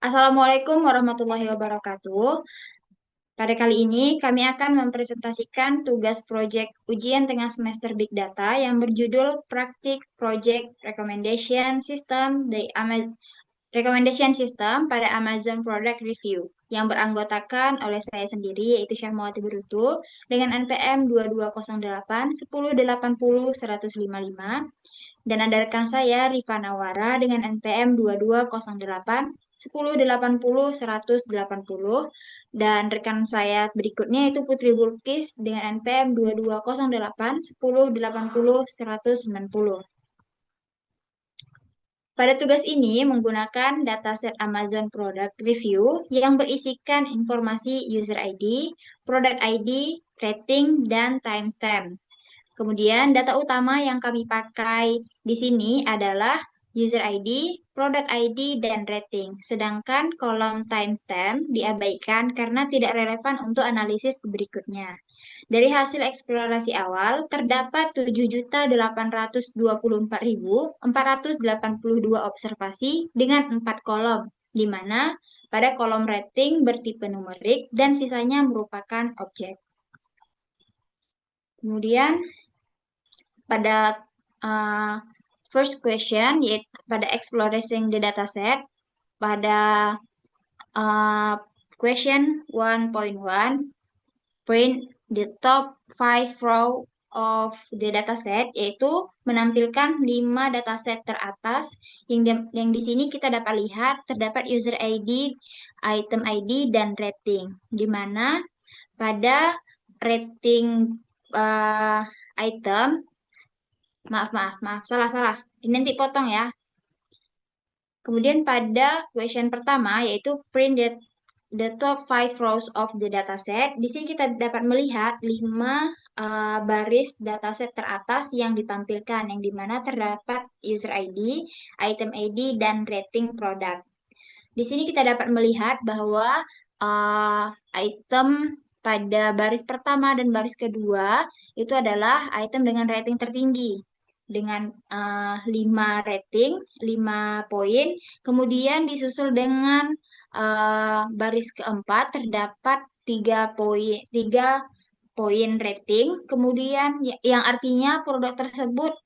Assalamualaikum warahmatullahi wabarakatuh. Pada kali ini kami akan mempresentasikan tugas proyek ujian tengah semester Big Data yang berjudul Praktik Project Recommendation System pada Amazon Product Review yang beranggotakan oleh saya sendiri yaitu Syahmawati Berutu dengan NPM 2208 1080 155 dan ada rekan saya Rifa Nawara dengan NPM 2208 1080 180 dan rekan saya berikutnya itu Putri Bulkis dengan NPM 2208 1080 190. Pada tugas ini menggunakan dataset Amazon Product Review yang berisikan informasi user ID, product ID, rating, dan timestamp. Kemudian data utama yang kami pakai di sini adalah user ID, product ID, dan rating. Sedangkan kolom timestamp diabaikan karena tidak relevan untuk analisis berikutnya. Dari hasil eksplorasi awal, terdapat 7.824.482 observasi dengan 4 kolom, di mana pada kolom rating bertipe numerik dan sisanya merupakan objek. Kemudian pada uh, first question yaitu pada exploring the dataset pada uh, question 1.1 print the top 5 row of the dataset yaitu menampilkan 5 dataset teratas yang di sini kita dapat lihat terdapat user ID, item ID dan rating di mana pada rating item maaf, salah. Ini nanti potong ya. Kemudian pada question pertama yaitu print the top 5 rows of the dataset. Di sini kita dapat melihat 5 baris dataset teratas yang ditampilkan yang dimana terdapat user ID, item ID, dan rating produk. Di sini kita dapat melihat bahwa item pada baris pertama dan baris kedua itu adalah item dengan rating tertinggi dengan 5 rating, 5 poin. Kemudian disusul dengan baris keempat terdapat 3 poin rating. Kemudian yang artinya produk tersebut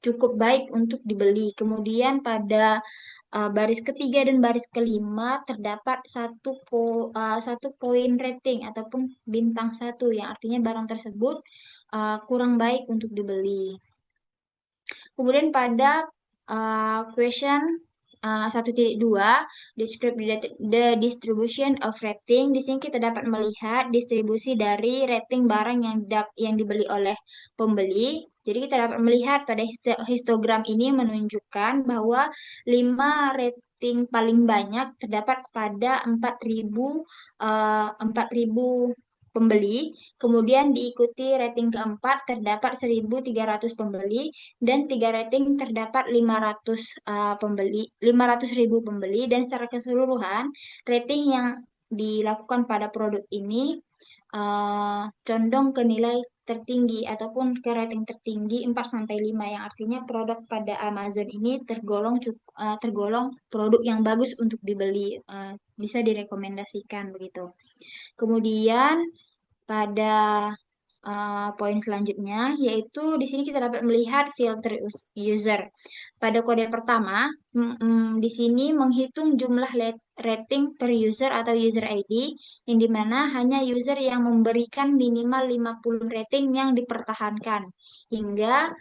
cukup baik untuk dibeli. Kemudian pada baris ketiga dan baris kelima terdapat satu poin rating ataupun bintang satu yang artinya barang tersebut kurang baik untuk dibeli. Kemudian pada question 1.2 describe the distribution of rating. Di sini kita dapat melihat distribusi dari rating barang yang dibeli oleh pembeli. Jadi kita dapat melihat pada histogram ini menunjukkan bahwa 5 rating paling banyak terdapat pada 4.000 pembeli, kemudian diikuti rating keempat terdapat 1.300 pembeli, dan 3 rating terdapat 500.000 pembeli, dan secara keseluruhan rating yang dilakukan pada produk ini condong ke nilai tertinggi ataupun ke rating tertinggi 4 sampai 5 yang artinya produk pada Amazon ini tergolong produk yang bagus untuk dibeli, bisa direkomendasikan begitu. Kemudian pada poin selanjutnya yaitu di sini kita dapat melihat filter user. Pada kode pertama, di sini menghitung jumlah rating per user atau user ID yang dimana hanya user yang memberikan minimal 50 rating yang dipertahankan hingga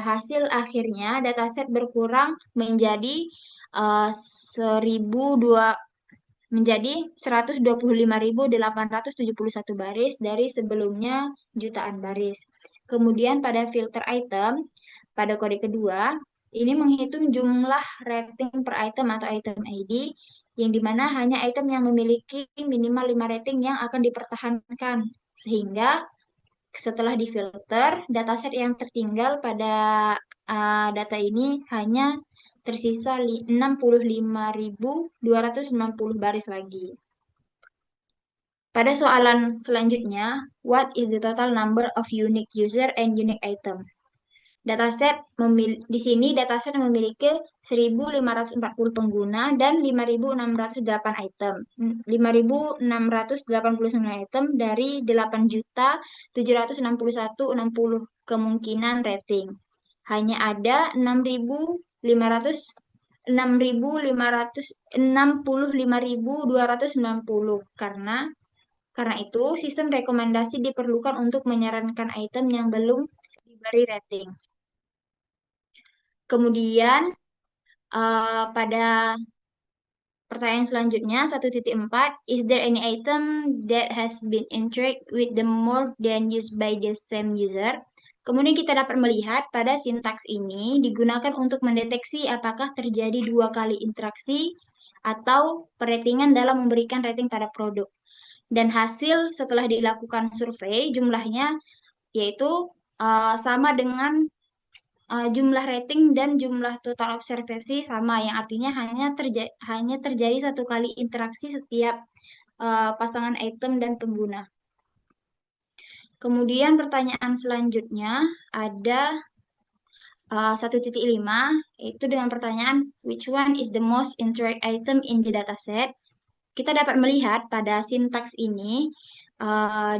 hasil akhirnya dataset berkurang menjadi 125.871 baris dari sebelumnya jutaan baris. Kemudian pada filter item, pada kode kedua, ini menghitung jumlah rating per item atau item ID, yang dimana hanya item yang memiliki minimal 5 rating yang akan dipertahankan. Sehingga setelah difilter, dataset yang tertinggal pada data ini hanya tersisa 65.290 baris lagi. Pada soalan selanjutnya, what is the total number of unique user and unique item? Dataset di sini dataset memiliki 1.540 pengguna dan 5.608 item. 5.689 item dari 8.761.060 kemungkinan rating. Hanya ada 65.290 karena itu sistem rekomendasi diperlukan untuk menyarankan item yang belum diberi rating. Kemudian pada pertanyaan selanjutnya 1.4, is there any item that has been entered with the more than used by the same user? Kemudian kita dapat melihat pada sintaks ini digunakan untuk mendeteksi apakah terjadi dua kali interaksi atau peratingan dalam memberikan rating pada produk. Dan hasil setelah dilakukan survei jumlahnya yaitu sama dengan jumlah rating dan jumlah total observasi sama, yang artinya hanya terjadi satu kali interaksi setiap pasangan item dan pengguna. Kemudian pertanyaan selanjutnya ada 1.5, yaitu dengan pertanyaan which one is the most interact item in the dataset. Kita dapat melihat pada sintaks ini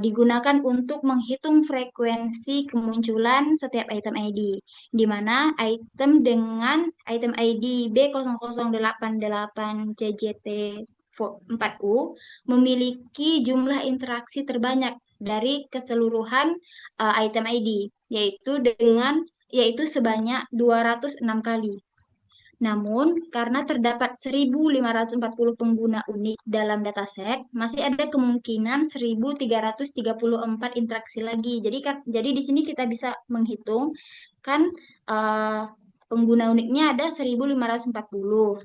digunakan untuk menghitung frekuensi kemunculan setiap item ID, di mana item dengan item ID B0088CJT4U memiliki jumlah interaksi terbanyak dari keseluruhan item ID, yaitu sebanyak 206 kali. Namun, karena terdapat 1.540 pengguna unik dalam dataset, masih ada kemungkinan 1.334 interaksi lagi. Jadi di sini kita bisa menghitung kan pengguna uniknya ada 1.540.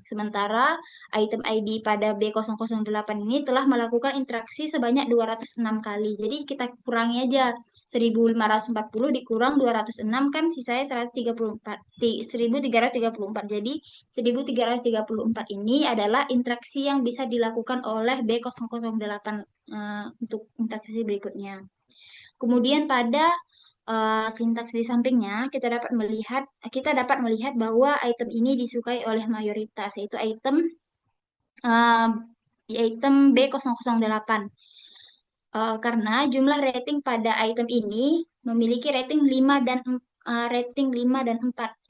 Sementara item ID pada B008 ini telah melakukan interaksi sebanyak 206 kali. Jadi kita kurangi aja 1.540 dikurang 206 kan sisanya 1.334. Jadi 1.334 ini adalah interaksi yang bisa dilakukan oleh B008 untuk interaksi berikutnya. Kemudian pada sintaks di sampingnya kita dapat melihat bahwa item ini disukai oleh mayoritas, yaitu item B008. Karena jumlah rating pada item ini memiliki rating 5 dan 4,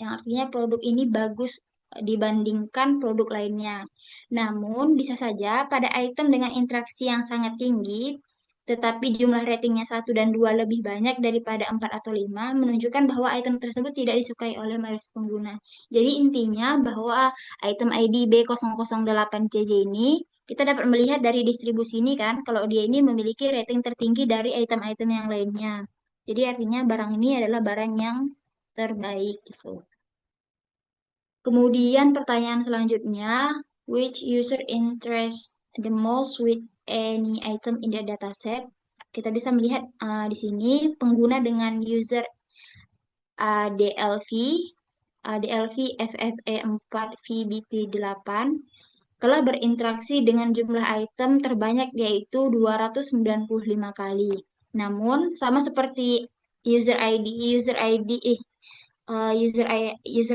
yang artinya produk ini bagus dibandingkan produk lainnya. Namun, bisa saja pada item dengan interaksi yang sangat tinggi, tetapi jumlah ratingnya 1 dan 2 lebih banyak daripada 4 atau 5, menunjukkan bahwa item tersebut tidak disukai oleh mayoritas pengguna. Jadi intinya bahwa item ID B008CJ ini kita dapat melihat dari distribusi ini kan, kalau dia ini memiliki rating tertinggi dari item-item yang lainnya. Jadi artinya barang ini adalah barang yang terbaik gitu. Kemudian pertanyaan selanjutnya, which user interest the most with any item in the dataset? Kita bisa melihat di sini pengguna dengan user DLV FFE4VBT8 telah berinteraksi dengan jumlah item terbanyak yaitu 295 kali. Namun sama seperti user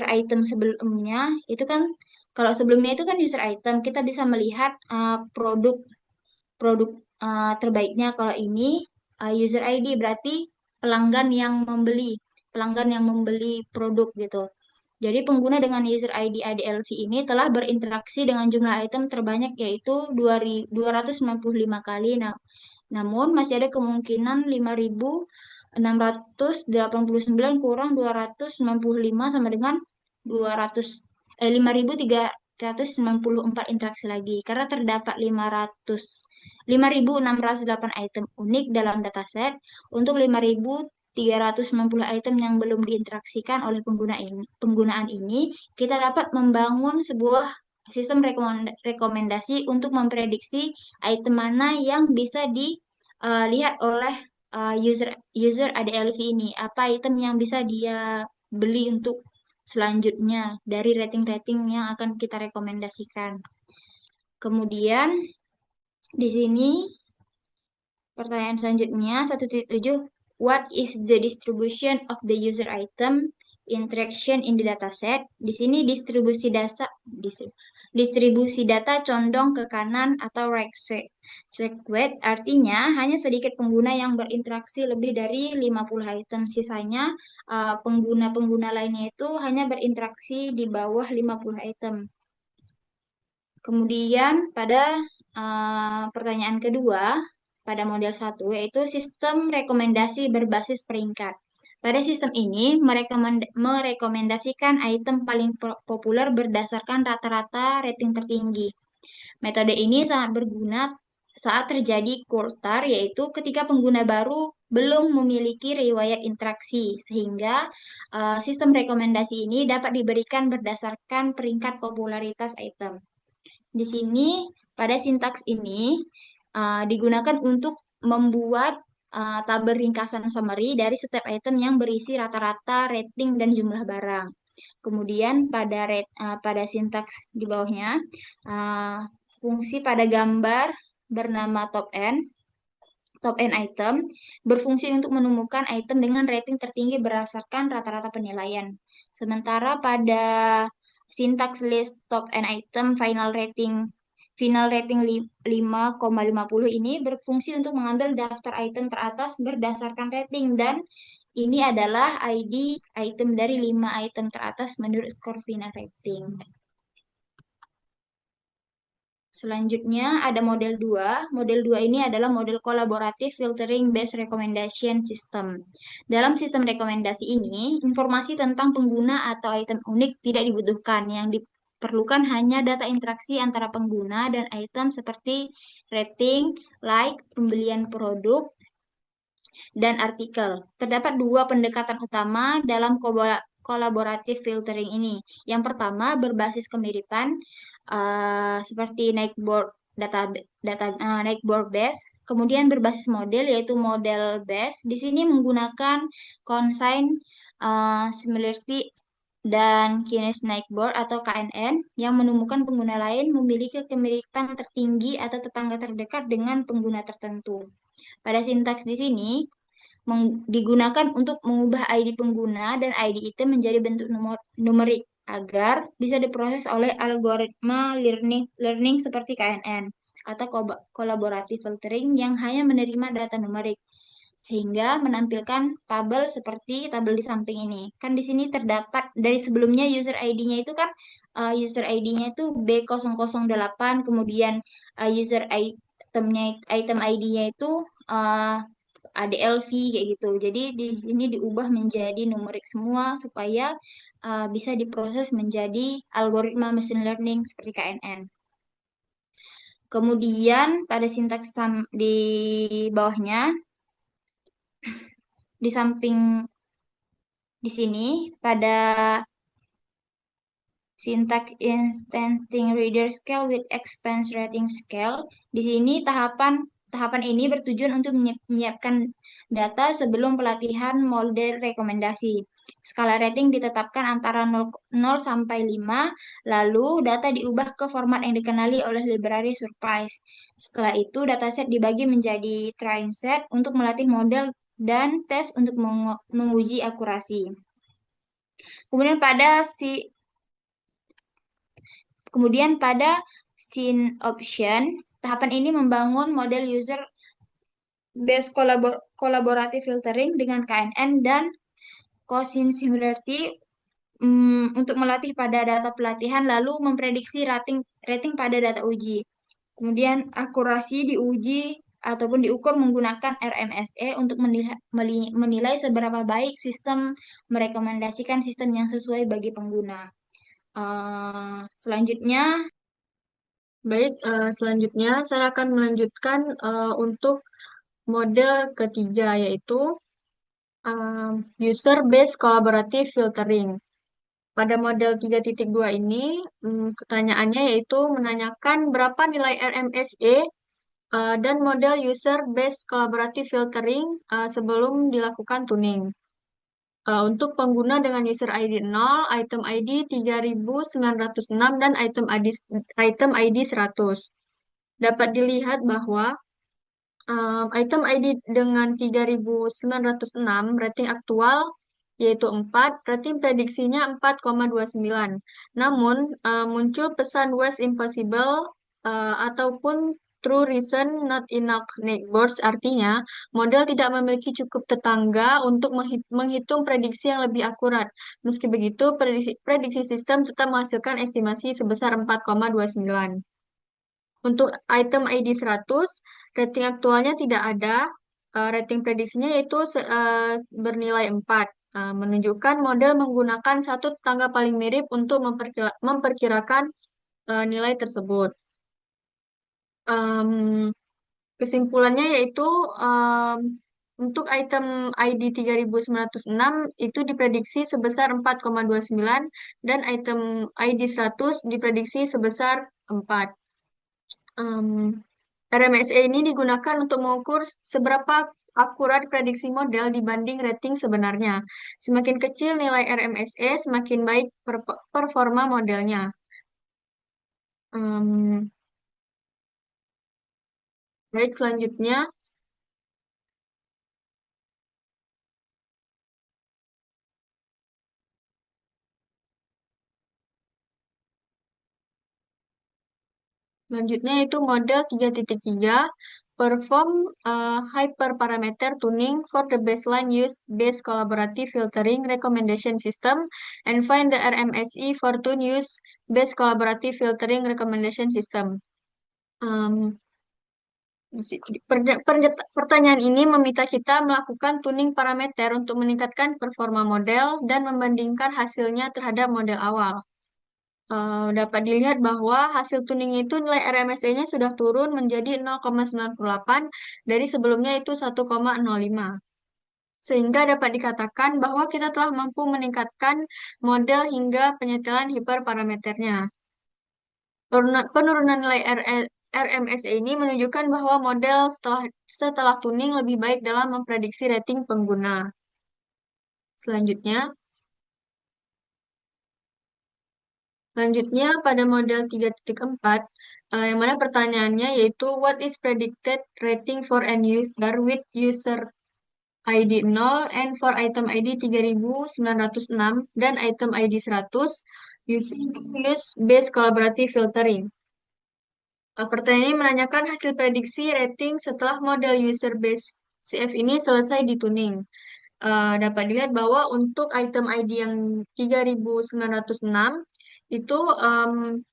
item sebelumnya itu kan, kalau sebelumnya itu kan user item kita bisa melihat produk terbaiknya. Kalau ini user ID berarti pelanggan yang membeli produk gitu. Jadi pengguna dengan user ID ADLV ini telah berinteraksi dengan jumlah item terbanyak yaitu 295 kali. Namun masih ada kemungkinan 5.689 kurang 295 sama dengan 5.394 interaksi lagi. Karena terdapat 5.608 item unik dalam dataset untuk 5.390 item yang belum diinteraksikan oleh penggunaan ini, kita dapat membangun sebuah sistem rekomendasi untuk memprediksi item mana yang bisa dilihat oleh user ADLV ini. Apa item yang bisa dia beli untuk selanjutnya dari rating-rating yang akan kita rekomendasikan. Kemudian di sini pertanyaan selanjutnya 1.7, what is the distribution of the user item interaction in the dataset. Di sini distribusi data condong ke kanan atau right square, artinya hanya sedikit pengguna yang berinteraksi lebih dari 50 item. Sisanya pengguna-pengguna lainnya itu hanya berinteraksi di bawah 50 item. Kemudian pada pertanyaan kedua, pada model satu yaitu sistem rekomendasi berbasis peringkat. Pada sistem ini, merekomendasikan item paling populer berdasarkan rata-rata rating tertinggi. Metode ini sangat berguna saat terjadi coulter, yaitu ketika pengguna baru belum memiliki riwayat interaksi, sehingga sistem rekomendasi ini dapat diberikan berdasarkan peringkat popularitas item. Di sini, pada sintaks ini digugakan untuk membuat tabel ringkasan summary dari setiap item yang berisi rata-rata rating dan jumlah barang. Kemudian pada sintaks di bawahnya, uh, fungsi pada gambar bernama top n item berfungsi untuk menemukan item dengan rating tertinggi berdasarkan rata-rata penilaian. Sementara pada sintaks list top n item final rating 5,50 ini berfungsi untuk mengambil daftar item teratas berdasarkan rating, dan ini adalah ID item dari 5 item teratas menurut skor final rating. Selanjutnya ada model 2. Model 2 ini adalah model kolaboratif filtering based recommendation system. Dalam sistem rekomendasi ini, informasi tentang pengguna atau item unik tidak dibutuhkan. Yang diperlukan hanya data interaksi antara pengguna dan item seperti rating, like, pembelian produk, dan artikel. Terdapat dua pendekatan utama dalam kolaboratif filtering ini. Yang pertama berbasis kemiripan seperti Neighbor base. Kemudian berbasis model yaitu model base. Di sini menggunakan consign similarity dan Knowledge Neighbor atau KNN yang menemukan pengguna lain memiliki kemiripan tertinggi atau tetangga terdekat dengan pengguna tertentu. Pada sintaks di sini digunakan untuk mengubah ID pengguna dan ID itu menjadi bentuk numerik agar bisa diproses oleh algoritma learning seperti KNN atau collaborative filtering yang hanya menerima data numerik, sehingga menampilkan tabel seperti tabel di samping ini. Kan di sini terdapat dari sebelumnya user ID-nya itu kan user ID-nya itu B008, kemudian user item ID-nya itu ADLV kayak gitu. Jadi di sini diubah menjadi numerik semua supaya bisa diproses menjadi algoritma machine learning seperti KNN. Kemudian pada sintaks di bawahnya, di samping di sini pada syntax instancing reader scale with expense rating scale. Di sini tahapan ini bertujuan untuk menyiapkan data sebelum pelatihan model rekomendasi. Skala rating ditetapkan antara 0 sampai 5, lalu data diubah ke format yang dikenali oleh library surprise. Setelah itu dataset dibagi menjadi train set untuk melatih model dan tes untuk menguji akurasi. Kemudian pada scene option, tahapan ini membangun model user based collaborative filtering dengan KNN dan Cosin similarity untuk melatih pada data pelatihan lalu memprediksi rating pada data uji. Kemudian akurasi diuji ataupun diukur menggunakan RMSE untuk menilai seberapa baik sistem merekomendasikan sistem yang sesuai bagi pengguna. Selanjutnya, Selanjutnya saya akan melanjutkan untuk mode ketiga, yaitu User Based Collaborative Filtering. Pada model 3.2 ini, pertanyaannya yaitu menanyakan berapa nilai RMSE dan model User Based Collaborative Filtering sebelum dilakukan tuning. Untuk pengguna dengan user ID 0, item ID 3906, dan item ID 100. Dapat dilihat bahwa item ID dengan 3906 rating aktual yaitu 4, rating prediksinya 4,29. Namun, muncul pesan was impossible ataupun true reason not enough neighbors, artinya model tidak memiliki cukup tetangga untuk menghitung prediksi yang lebih akurat. Meski begitu, prediksi sistem tetap menghasilkan estimasi sebesar 4,29. Untuk item ID 100, rating aktualnya tidak ada. Rating prediksinya yaitu bernilai 4, menunjukkan model menggunakan satu tetangga paling mirip untuk memperkirakan nilai tersebut. Em, Kesimpulannya yaitu em, untuk item ID 3906 itu diprediksi sebesar 4,29 dan item ID 100 diprediksi sebesar 4. Em, RMSE ini digunakan untuk mengukur seberapa akurat prediksi model dibanding rating sebenarnya. Semakin kecil nilai RMSE, semakin baik performa modelnya. Em, Baik, selanjutnya itu model 3.3 perform hyperparameter tuning for the baseline use based collaborative filtering recommendation system and find the RMSE for tune use based collaborative filtering recommendation system. Um, Pertanyaan ini meminta kita melakukan tuning parameter untuk meningkatkan performa model dan membandingkan hasilnya terhadap model awal. Dapat dilihat bahwa hasil tuning itu nilai RMSE-nya sudah turun menjadi 0,98 dari sebelumnya itu 1,05. Sehingga dapat dikatakan bahwa kita telah mampu meningkatkan model hingga penyetelan hiperparameternya. Penurunan nilai RMSE ini menunjukkan bahwa model setelah tuning lebih baik dalam memprediksi rating pengguna. Selanjutnya, Selanjutnya, pada model 3.4, yang mana pertanyaannya yaitu what is predicted rating for end user with user ID 0 and for item ID 3906 dan item ID 100 using use based collaborative filtering. Pertanyaan ini menanyakan hasil prediksi rating setelah model user base CF ini selesai dituning. Dapat dilihat bahwa untuk item ID yang 3906 itu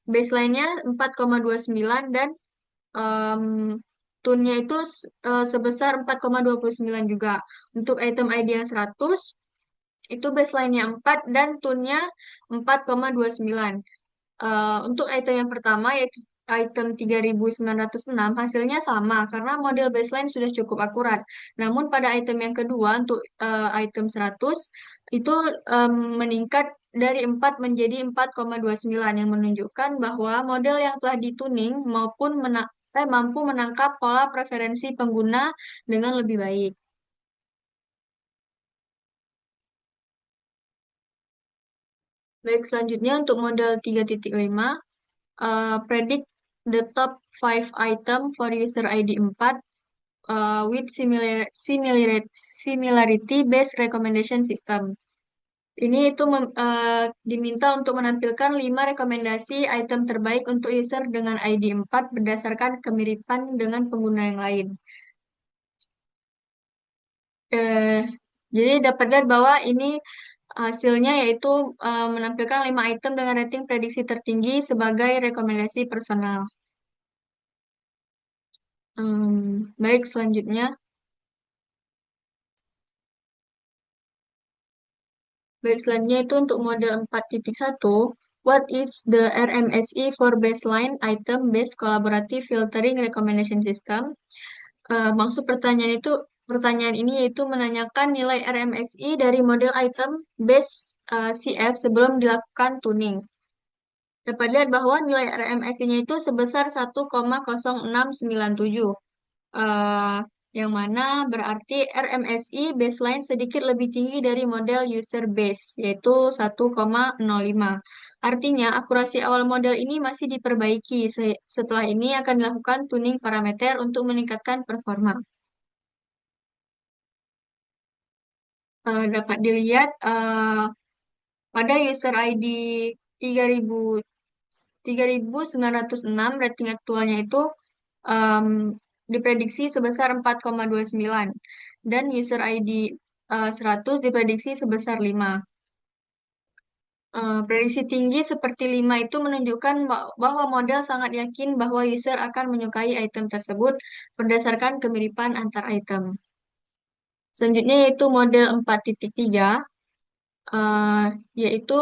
baseline-nya 4,29 dan um, tune-nya itu sebesar 4,29 juga. Untuk item ID yang 100 itu baseline-nya 4 dan tune-nya 4,29. Untuk item yang pertama yaitu item 3906 hasilnya sama karena model baseline sudah cukup akurat. Namun pada item yang kedua untuk item 100 itu meningkat dari 4 menjadi 4,29 yang menunjukkan bahwa model yang telah dituning mampu menangkap pola preferensi pengguna dengan lebih baik. Baik, selanjutnya untuk model 3.5 predict the top 5 item for user ID 4 with similarity based recommendation system. Ini itu diminta untuk menampilkan 5 rekomendasi item terbaik untuk user dengan ID 4 berdasarkan kemiripan dengan pengguna yang lain. Eh, jadi dapat lihat bahwa ini hasilnya yaitu menampilkan 5 item dengan rating prediksi tertinggi sebagai rekomendasi personal. Baik, selanjutnya. Baik, selanjutnya itu untuk model 4.1. What is the RMSE for baseline item based collaborative filtering recommendation system? Maksud pertanyaan ini yaitu menanyakan nilai RMSI dari model item base CF sebelum dilakukan tuning. Dapat lihat bahwa nilai RMSI-nya itu sebesar 1,0697, eh, yang mana berarti RMSI baseline sedikit lebih tinggi dari model user base, yaitu 1,05. Artinya, akurasi awal model ini masih diperbaiki. Setelah ini akan dilakukan tuning parameter untuk meningkatkan performa. Dapat dilihat pada user ID 3000 3906 rating aktualnya itu em, diprediksi sebesar 4,29 dan user ID 100 diprediksi sebesar 5. Prediksi tinggi seperti 5 itu menunjukkan bahwa model sangat yakin bahwa user akan menyukai item tersebut berdasarkan kemiripan antar item. Selanjutnya yaitu model 4.3, eh, yaitu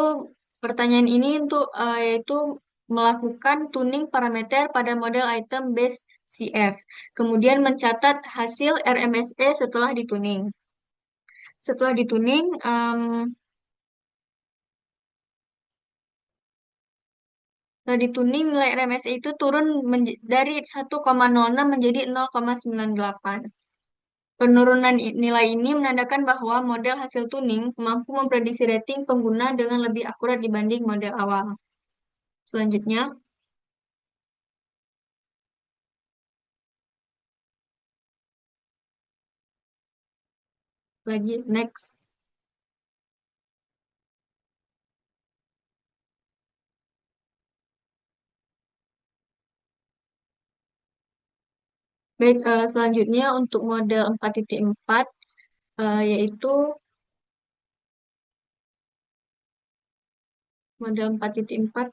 pertanyaan ini untuk yaitu melakukan tuning parameter pada model item base CF, kemudian mencatat hasil RMSE setelah dituning. Setelah dituning, setelah dituning nilai RMSE itu turun dari 1,06 menjadi 0,98. Penurunan nilai ini menandakan bahwa model hasil tuning mampu memprediksi rating pengguna dengan lebih akurat dibanding model awal. Selanjutnya, lagi next. Baik, selanjutnya untuk model 4.4, yaitu model 4.4.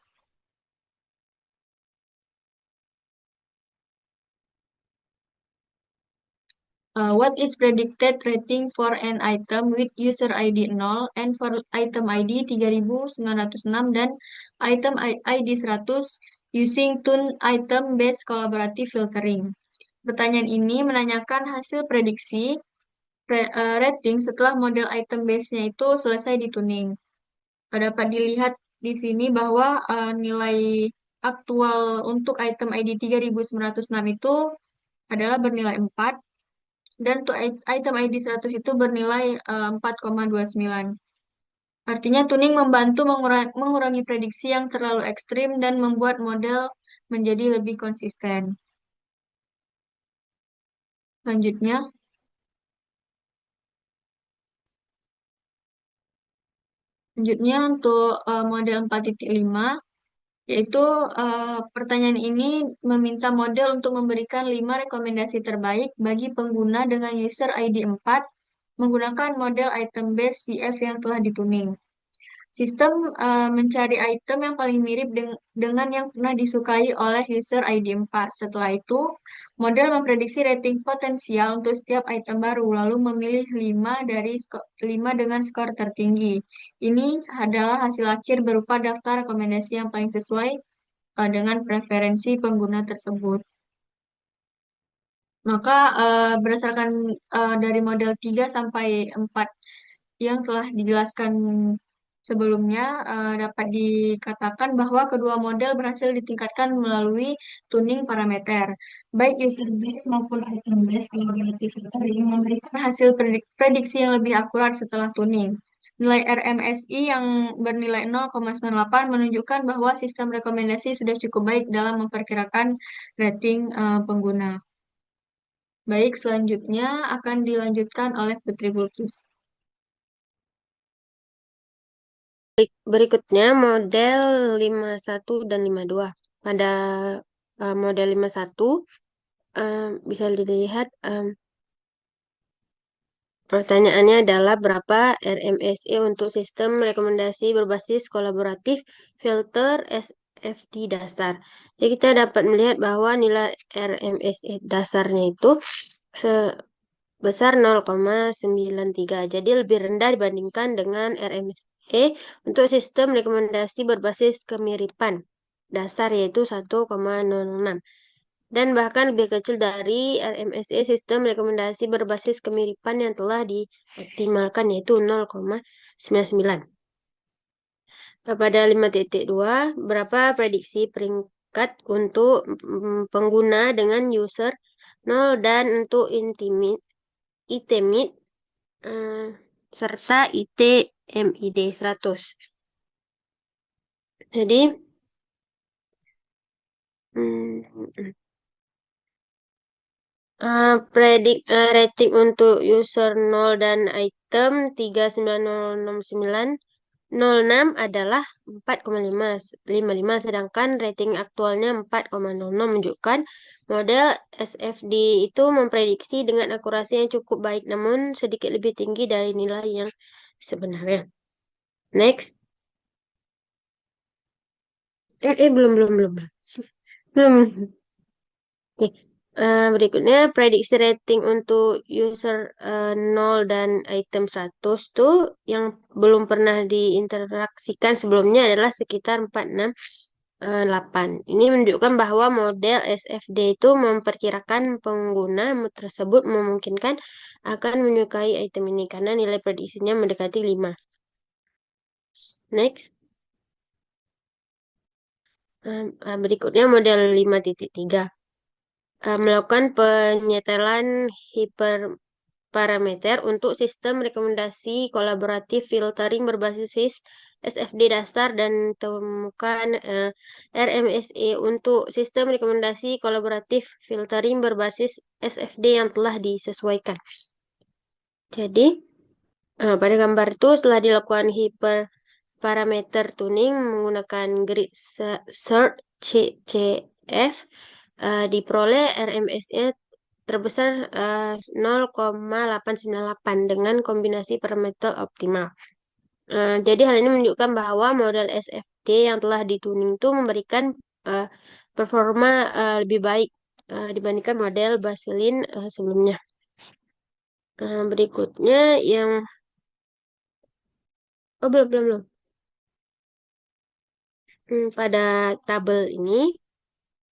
What is predicted rating for an item with user ID 0 and for item ID 3906 dan item ID 100 using tune item based collaborative filtering. Pertanyaan ini menanyakan hasil prediksi rating setelah model item base-nya itu selesai dituning. Dapat dilihat di sini bahwa nilai aktual untuk item ID 3906 itu adalah bernilai 4 dan untuk item ID 100 itu bernilai 4,29. Artinya tuning membantu mengurangi prediksi yang terlalu ekstrim dan membuat model menjadi lebih konsisten. Selanjutnya, untuk model 4.5, yaitu pertanyaan ini meminta model untuk memberikan 5 rekomendasi terbaik bagi pengguna dengan user ID 4 menggunakan model item base CF yang telah dituning. Sistem mencari item yang paling mirip dengan yang pernah disukai oleh user ID 4. Setelah itu, model memprediksi rating potensial untuk setiap item baru, lalu memilih 5 dengan skor tertinggi. Ini adalah hasil akhir berupa daftar rekomendasi yang paling sesuai dengan preferensi pengguna tersebut. Maka berdasarkan dari model 3 sampai 4 yang telah dijelaskan sebelumnya, dapat dikatakan bahwa kedua model berhasil ditingkatkan melalui tuning parameter. Baik user base maupun item base collaborative filtering memberikan hasil prediksi yang lebih akurat setelah tuning. Nilai RMSI yang bernilai 0,98 menunjukkan bahwa sistem rekomendasi sudah cukup baik dalam memperkirakan rating pengguna. Baik, selanjutnya akan dilanjutkan oleh Putri Bulkis. Berikutnya model 51 dan 52. Pada model 51 bisa dilihat pertanyaannya adalah berapa RMSE untuk sistem rekomendasi berbasis kolaboratif filter SFD dasar. Jadi kita dapat melihat bahwa nilai RMSE dasarnya itu sebesar 0,93. Jadi lebih rendah dibandingkan dengan RMSE untuk sistem rekomendasi berbasis kemiripan dasar yaitu 1,06. Dan bahkan lebih kecil dari RMSE sistem rekomendasi berbasis kemiripan yang telah dioptimalkan yaitu 0,99. Pada 5.2, berapa prediksi peringkat untuk pengguna dengan user 0 dan untuk ITMID serta ITMID 100. Jadi, Rating untuk user 0 dan item 3906906 adalah 4,55, sedangkan rating aktualnya 4,00 menunjukkan model SFD itu memprediksi dengan akurasi yang cukup baik namun sedikit lebih tinggi dari nilai yang sebenarnya. Next. Belum. Belum. Oke. Berikutnya prediksi rating untuk user 0 dan item 100 tuh yang belum pernah diinteraksikan sebelumnya adalah sekitar 4,6,8. Ini menunjukkan bahwa model SFD itu memperkirakan pengguna tersebut memungkinkan akan menyukai item ini karena nilai prediksinya mendekati 5. Next. Berikutnya model 5.3. Melakukan penyetelan hiperparameter untuk sistem rekomendasi kolaboratif filtering berbasis SFD dasar dan temukan RMSE untuk sistem rekomendasi kolaboratif filtering berbasis SFD yang telah disesuaikan. Jadi, pada gambar itu setelah dilakukan hiperparameter tuning menggunakan grid search CCF, diperoleh RMS-nya terbesar 0,898 dengan kombinasi parameter optimal. Jadi hal ini menunjukkan bahwa model SFD yang telah dituning itu memberikan performa lebih baik dibandingkan model Baseline sebelumnya. Berikutnya yang belum. Pada tabel ini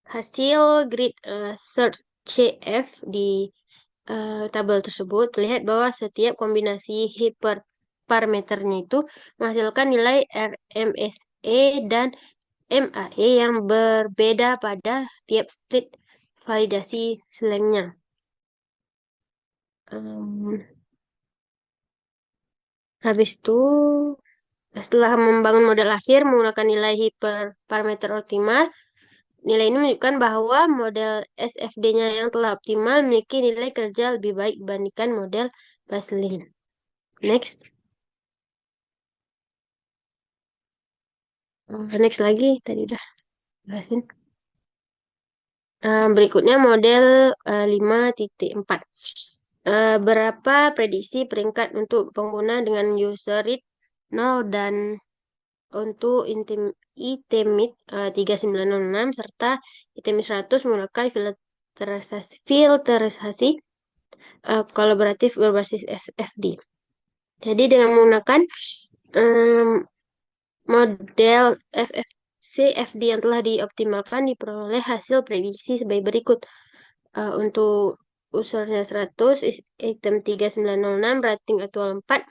hasil grid search CF di tabel tersebut terlihat bahwa setiap kombinasi hiperparameternya itu menghasilkan nilai RMSE dan MAE yang berbeda pada tiap state validasi selengnya. Habis itu, setelah membangun model akhir menggunakan nilai hiperparameter optimal, nilai ini menunjukkan bahwa model SFD-nya yang telah optimal memiliki nilai kerja lebih baik dibandingkan model Baseline. Next. Next lagi, tadi udah jelasin. Berikutnya model 5.4. Berapa prediksi peringkat untuk pengguna dengan user read 0 dan untuk itemit 3906 serta itemit 100 menggunakan filterisasi kolaboratif berbasis SFD. Jadi dengan menggunakan model CFD yang telah dioptimalkan diperoleh hasil prediksi sebagai berikut. Untuk usernya 100, item 3906, rating aktual 4,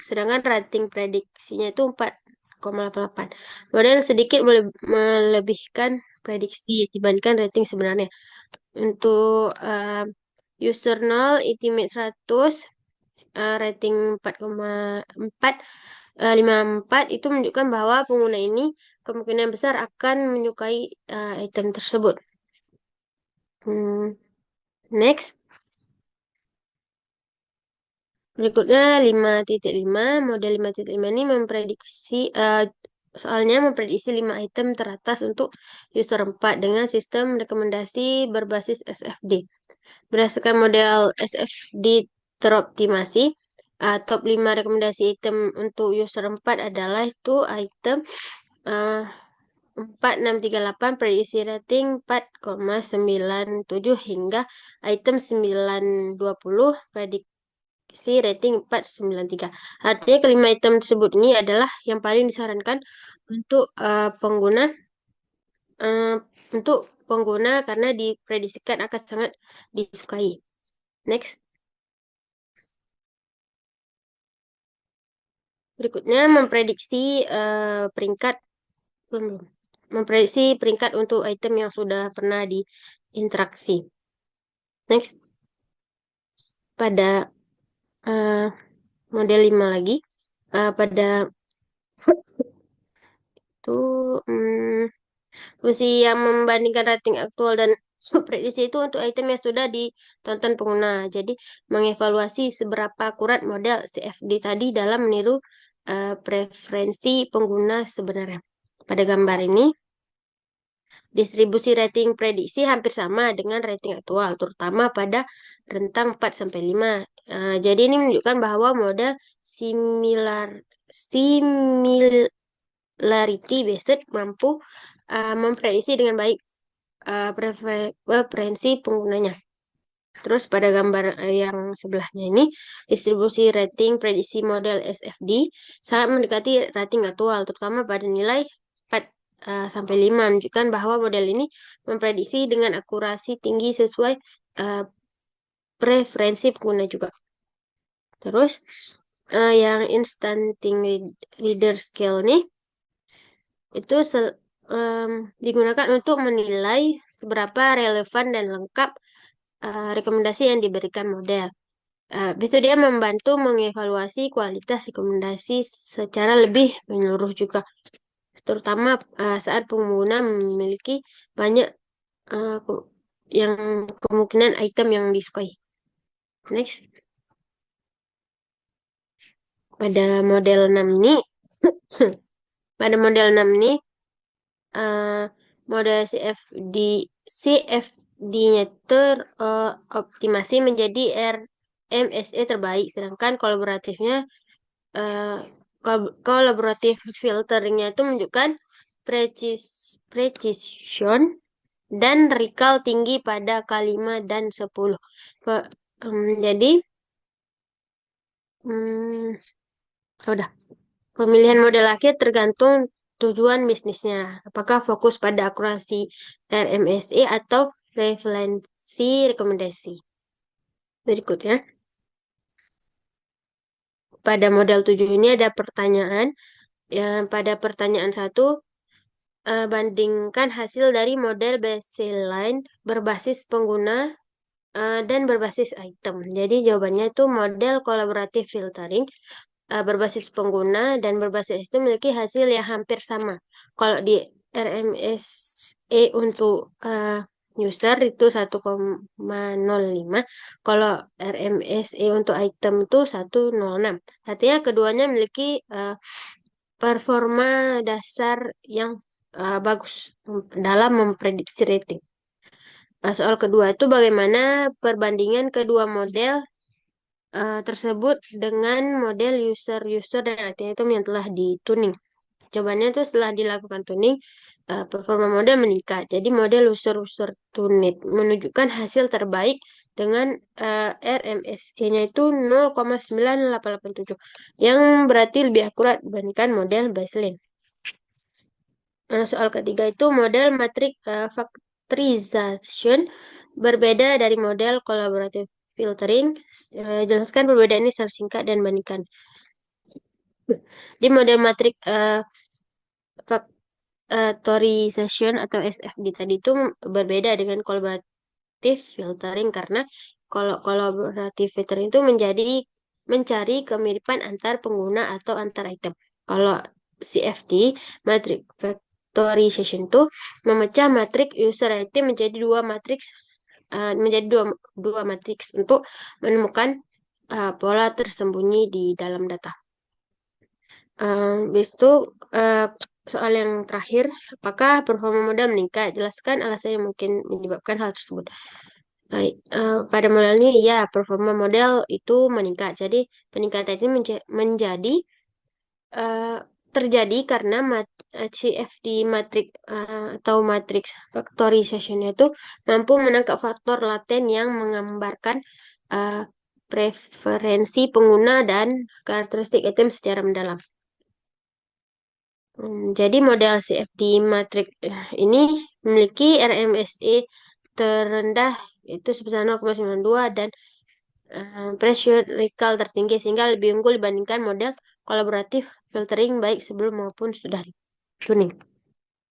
sedangkan rating prediksinya itu 4,88. Model sedikit melebihkan prediksi dibandingkan rating sebenarnya. Untuk user 0, itemit 100, rating 4,454 itu menunjukkan bahwa pengguna ini kemungkinan besar akan menyukai item tersebut. Next. Berikutnya 5.5. Model 5.5 ini memprediksi soalnya memprediksi 5 item teratas untuk user 4 dengan sistem rekomendasi berbasis SFD. Berdasarkan model SFD teroptimasi, top 5 rekomendasi item untuk user 4 adalah itu item 4638 prediksi rating 4,97 hingga item 920 prediksi rating 493. Artinya kelima item tersebut ini adalah yang paling disarankan untuk pengguna karena diprediksikan akan sangat disukai. Next. Berikutnya memprediksi peringkat untuk item yang sudah pernah diinteraksi. Next. Pada model 5 lagi. Pada itu fungsi yang membandingkan rating aktual dan Prediksi itu untuk item yang sudah ditonton pengguna. Jadi, mengevaluasi seberapa akurat model CFD tadi dalam meniru preferensi pengguna sebenarnya. Pada gambar ini, distribusi rating prediksi hampir sama dengan rating aktual, terutama pada rentang 4-5. Jadi ini menunjukkan bahwa model similarity based mampu memprediksi dengan baik preferensi penggunanya. Terus pada gambar yang sebelahnya ini, distribusi rating prediksi model SFD sangat mendekati rating aktual, terutama pada nilai 4-5, menunjukkan bahwa model ini memprediksi dengan akurasi tinggi sesuai preferensi pengguna juga. Terus yang instanting reader scale nih, itu digunakan untuk menilai seberapa relevan dan lengkap rekomendasi yang diberikan model. Habis itu dia membantu mengevaluasi kualitas rekomendasi secara lebih menyeluruh juga, terutama saat pengguna memiliki banyak yang kemungkinan item yang disukai. Next, pada model 6 ini, pada model 6 ini model CFD-nya teroptimasi menjadi RMSE terbaik, sedangkan kolaboratif filteringnya itu menunjukkan precision dan recall tinggi pada K5 dan 10. Jadi udah. Pemilihan model akhir tergantung tujuan bisnisnya. Apakah fokus pada akurasi RMSE atau referensi rekomendasi. Berikutnya, pada model 7 ini ada pertanyaan. Pada pertanyaan 1, bandingkan hasil dari model baseline berbasis pengguna dan berbasis item. Jadi jawabannya itu model kolaboratif filtering berbasis pengguna dan berbasis itu memiliki hasil yang hampir sama. Kalau di RMSE untuk user itu 1,05, kalau RMSE untuk item itu 1,06. Artinya keduanya memiliki performa dasar yang bagus dalam memprediksi rating. Soal kedua itu bagaimana perbandingan kedua model tersebut dengan model user dan item yang telah dituning. Jawabannya itu setelah dilakukan tuning, performa model meningkat. Jadi model user tuned menunjukkan hasil terbaik dengan RMSE-nya itu 0,9887, yang berarti lebih akurat dibandingkan model baseline. Soal ketiga itu model matrix factorization berbeda dari model collaborative filtering. Jelaskan perbedaan ini secara singkat dan bandingkan. Di model matrix factorization atau SFD tadi itu berbeda dengan collaborative filtering, karena kalau collaborative filtering itu mencari kemiripan antar pengguna atau antar item. Kalau CFD, matrix factorization itu memecah matriks user item menjadi dua matriks untuk menemukan pola tersembunyi di dalam data. Habis itu soal yang terakhir, apakah performa model meningkat? Jelaskan alasan yang mungkin menyebabkan hal tersebut. Baik, pada model ini ya performa model itu meningkat. Jadi peningkatan ini terjadi karena CFD matrix atau matrix factorization itu mampu menangkap faktor laten yang menggambarkan preferensi pengguna dan karakteristik item secara mendalam. Jadi model CFD matrix ini memiliki RMSE terendah itu sebesar 0,92 dan pressure recall tertinggi, sehingga lebih unggul dibandingkan model kolaboratif filtering baik sebelum maupun sudah tuning.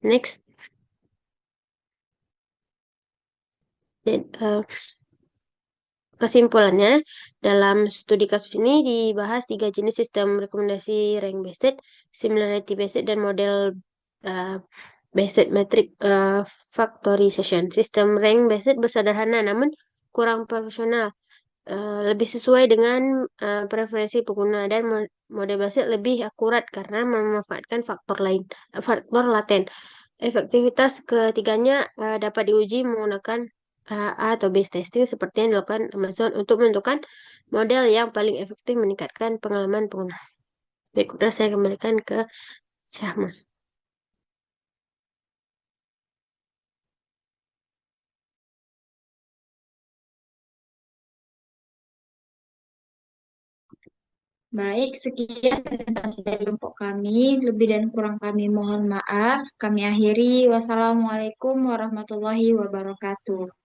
Next. Dan, kesimpulannya, dalam studi kasus ini dibahas 3 jenis sistem rekomendasi rank based, similarity based, dan model based metric factorization. Sistem rank based bersederhana namun kurang profesional. Lebih sesuai dengan preferensi pengguna dan mode basit lebih akurat karena memanfaatkan faktor laten. Efektivitas ketiganya dapat diuji menggunakan A atau B testing seperti yang dilakukan Amazon untuk menentukan model yang paling efektif meningkatkan pengalaman pengguna. Baik, udah saya kembalikan ke Syahma. Baik, sekian presentasi dari kelompok kami. Lebih dan kurang kami mohon maaf. Kami akhiri. Wassalamualaikum warahmatullahi wabarakatuh.